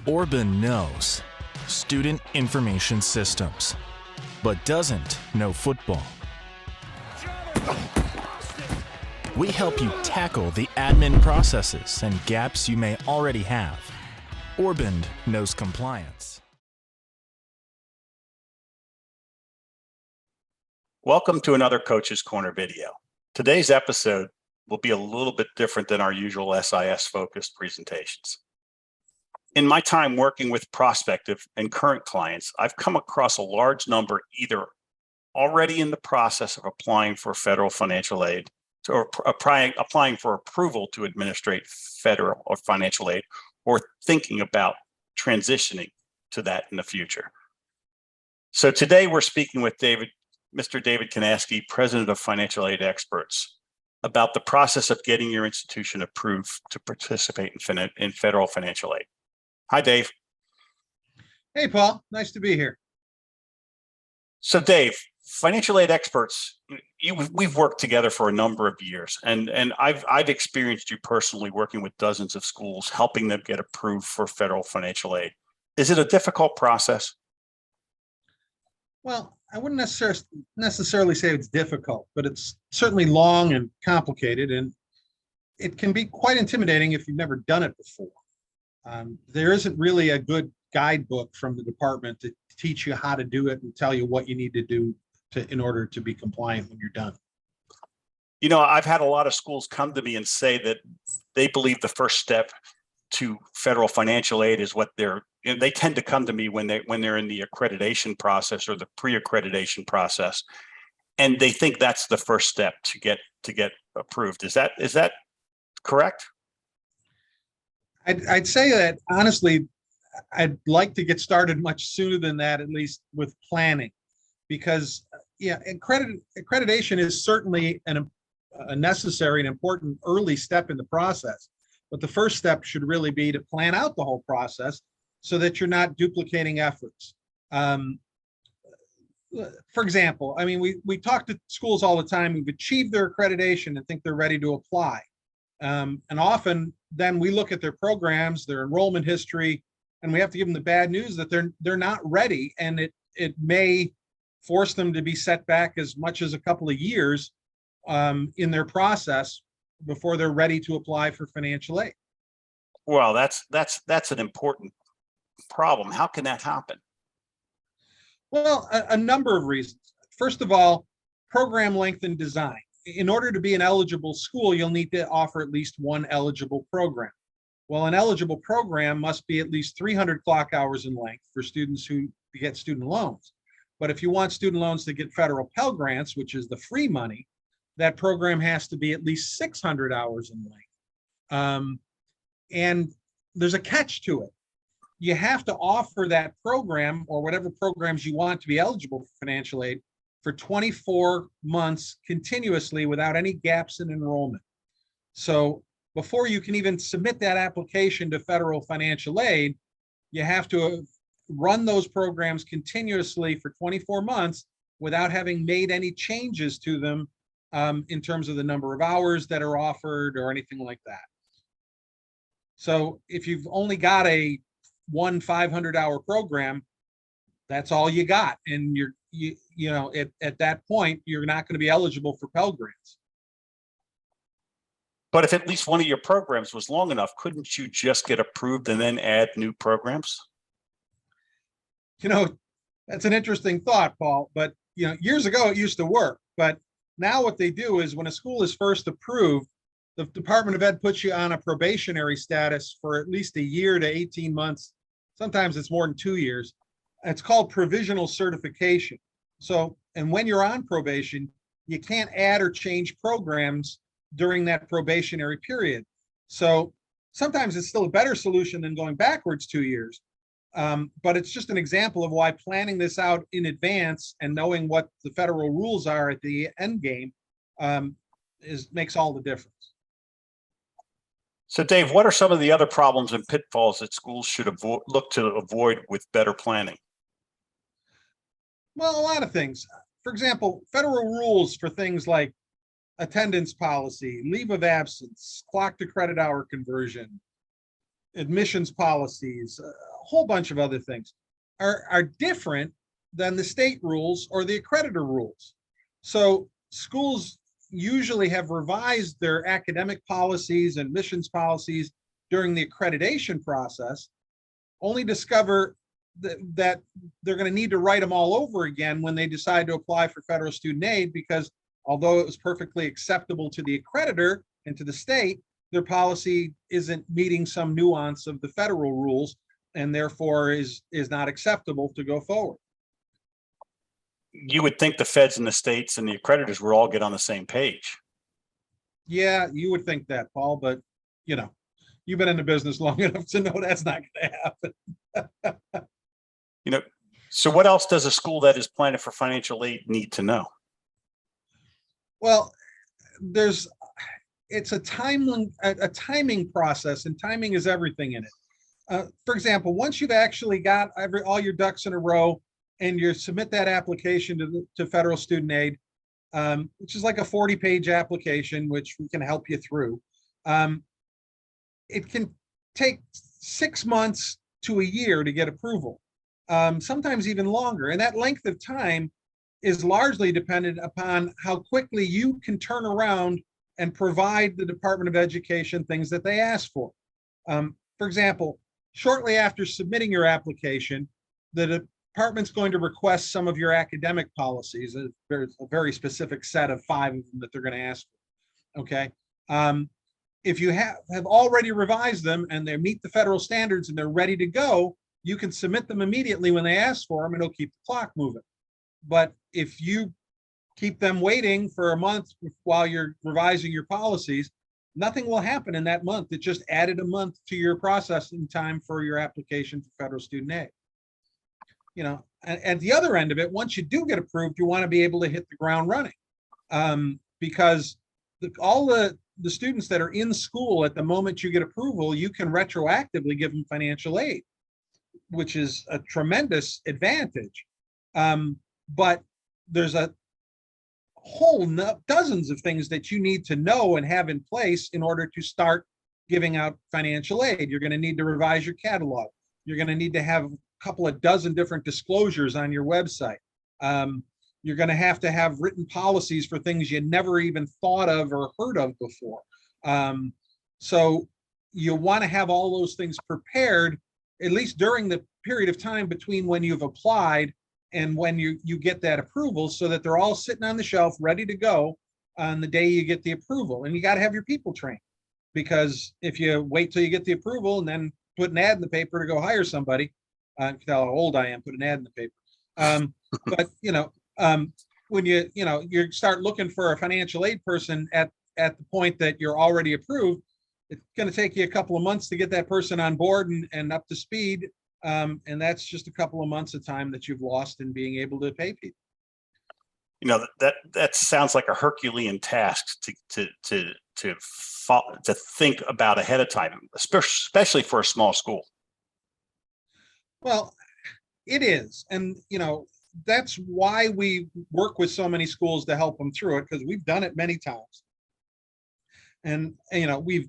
Orbund knows student information systems, but doesn't know football. We help you tackle the admin processes and gaps you may already have. Orbund knows compliance. Welcome to another Coach's Corner video. Today's episode will be a little bit different than our usual SIS-focused presentations. In my time working with prospective and current clients, I've come across a large number either already in the process of applying for federal financial aid or applying for approval to administrate federal or financial aid, or thinking about transitioning to that in the future. So today we're speaking with Mr. David Canaski, President of Financial Aid Experts, about the process of getting your institution approved to participate in federal financial aid. Hi, Dave. Hey, Paul. Nice to be here. So, Dave, Financial Aid Experts, we've worked together for a number of years, and I've experienced you personally working with dozens of schools, helping them get approved for federal financial aid. Is it a difficult process? Well, I wouldn't necessarily say it's difficult, but it's certainly long and complicated, and it can be quite intimidating if you've never done it before. There isn't really a good guidebook from the department to teach you how to do it and tell you what you need to do in order to be compliant when you're done. You know, I've had a lot of schools come to me and say that they believe the first step to federal financial aid is they tend to come to me when they're in the accreditation process or the pre-accreditation process, and they think that's the first step to get approved. Is that correct? I'd say that honestly, I'd like to get started much sooner than that, at least with planning, because accreditation is certainly a necessary and important early step in the process. But the first step should really be to plan out the whole process so that you're not duplicating efforts. For example, I mean, we talk to schools all the time who've achieved their accreditation and think they're ready to apply. And often then we look at their programs, their enrollment history, and we have to give them the bad news that they're not ready, and it may force them to be set back as much as a couple of years in their process before they're ready to apply for financial aid. Well, that's an important problem. How can that happen? Well, a number of reasons. First of all, program length and design. In order to be an eligible school, you'll need to offer at least one eligible program. Well, an eligible program must be at least 300 clock hours in length for students who get student loans. But if you want student loans to get federal Pell Grants, which is the free money, that program has to be at least 600 hours in length. And there's a catch to it. You have to offer that program or whatever programs you want to be eligible for financial aid for 24 months continuously without any gaps in enrollment. So before you can even submit that application to federal financial aid, you have to run those programs continuously for 24 months without having made any changes to them in terms of the number of hours that are offered or anything like that. So if you've only got a 500-hour program, that's all you got, and at that point you're not going to be eligible for Pell Grants. But if at least one of your programs was long enough, couldn't you just get approved and then add new programs? That's an interesting thought, Paul, but years ago it used to work. But now what they do is when a school is first approved, the Department of Ed puts you on a probationary status for at least a year to 18 months. Sometimes it's more than 2 years. It's called provisional certification. So, and when you're on probation, you can't add or change programs during that probationary period. So sometimes it's still a better solution than going backwards 2 years. But it's just an example of why planning this out in advance and knowing what the federal rules are at the end game makes all the difference. So, Dave, what are some of the other problems and pitfalls that schools should look to avoid with better planning? Well, a lot of things. For example, federal rules for things like attendance policy, leave of absence, clock to credit hour conversion, admissions policies, whole bunch of other things are different than the state rules or the accreditor rules. So schools usually have revised their academic policies and admissions policies during the accreditation process, only discover that they're going to need to write them all over again when they decide to apply for federal student aid, because although it was perfectly acceptable to the accreditor and to the state, their policy isn't meeting some nuance of the federal rules, and therefore is not acceptable to go forward. You would think the feds and the states and the accreditors would all get on the same page. Yeah, you would think that, Paul, but you've been in the business long enough to know that's not going to happen. So what else does a school that is planning for financial aid need to know? Well, it's a timing process, and timing is everything in it. For example, once you've actually got all your ducks in a row and you submit that application to federal student aid, which is like a 40-page application, which we can help you through. It can take 6 months to a year to get approval, sometimes even longer. And that length of time is largely dependent upon how quickly you can turn around and provide the Department of Education things that they ask for. For example, shortly after submitting your application, the department's going to request some of your academic policies. There's a very specific set of 5 of them that they're going to ask for. Okay. If you have already revised them and they meet the federal standards and they're ready to go, you can submit them immediately when they ask for them, and it'll keep the clock moving. But if you keep them waiting for a month while you're revising your policies, nothing will happen in that month. It just added a month to your processing time for your application for federal student aid. At the other end of it, once you do get approved, you want to be able to hit the ground running, because all the students that are in school at the moment you get approval, you can retroactively give them financial aid, which is a tremendous advantage. But there's a whole dozens of things that you need to know and have in place in order to start giving out financial aid. You're going to need to revise your catalog. You're going to need to have a couple of dozen different disclosures on your website. You're going to have written policies for things you never even thought of or heard of before. So you want to have all those things prepared, at least during the period of time between when you've applied and when you get that approval, so that they're all sitting on the shelf ready to go on the day you get the approval. And you got to have your people trained, because if you wait till you get the approval and then put an ad in the paper to go hire somebody, you can tell how old I am, put an ad in the paper. But when you start looking for a financial aid person at the point that you're already approved, it's going to take you a couple of months to get that person on board and up to speed. And that's just a couple of months of time that you've lost in being able to pay people. That sounds like a Herculean task to think about ahead of time, especially for a small school. Well, it is. And, that's why we work with so many schools to help them through it, because we've done it many times. And we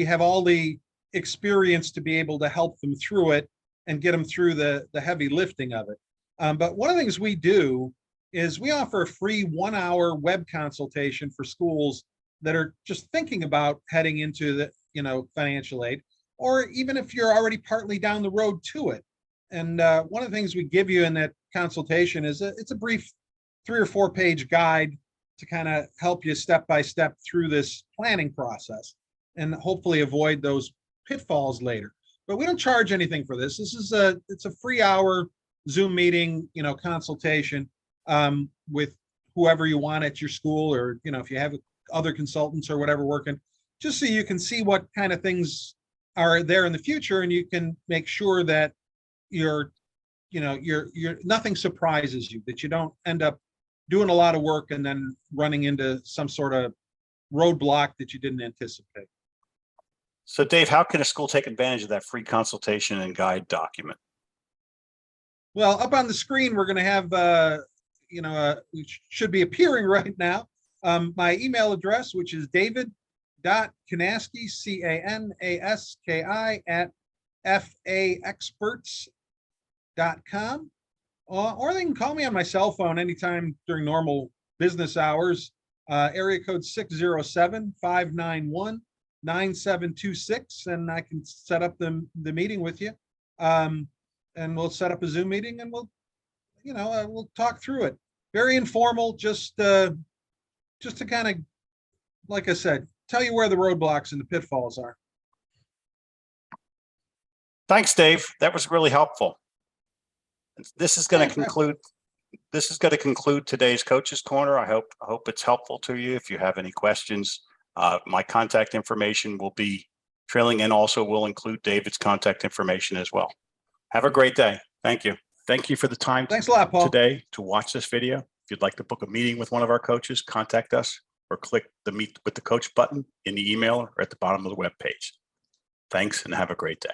have all the experience to be able to help them through it and get them through the heavy lifting of it. But one of the things we do is we offer a free 1-hour web consultation for schools that are just thinking about heading into the financial aid, or even if you're already partly down the road to it. And one of the things we give you in that consultation is it's a brief 3 or 4 page guide to kind of help you step by step through this planning process and hopefully avoid those pitfalls later. But we don't charge anything for this. It's a free hour Zoom meeting, consultation with whoever you want at your school, or if you have other consultants or whatever working, just so you can see what kind of things are there in the future, and you can make sure that you're nothing surprises you, that you don't end up doing a lot of work and then running into some sort of roadblock that you didn't anticipate. So Dave, how can a school take advantage of that free consultation and guide document? Well, up on the screen, we're going to have, which should be appearing right now, my email address, which is david.canaski, Canaski faexperts.com. Or they can call me on my cell phone anytime during normal business hours. Area code 607-591-9726, and I can set up the meeting with you. And we'll set up a Zoom meeting, and we'll talk through it. Very informal, just to kind of, like I said, tell you where the roadblocks and the pitfalls are. Thanks, Dave. That was really helpful. This is going to conclude today's Coaches Corner. I hope it's helpful to you. If you have any questions, my contact information will be trailing, and also will include David's contact information as well. Have a great day. Thank you. Thank you for the time Thanks a lot, Paul. today to watch this video. If you'd like to book a meeting with one of our coaches, contact us or click the Meet with the Coach button in the email or at the bottom of the web page. Thanks, and have a great day.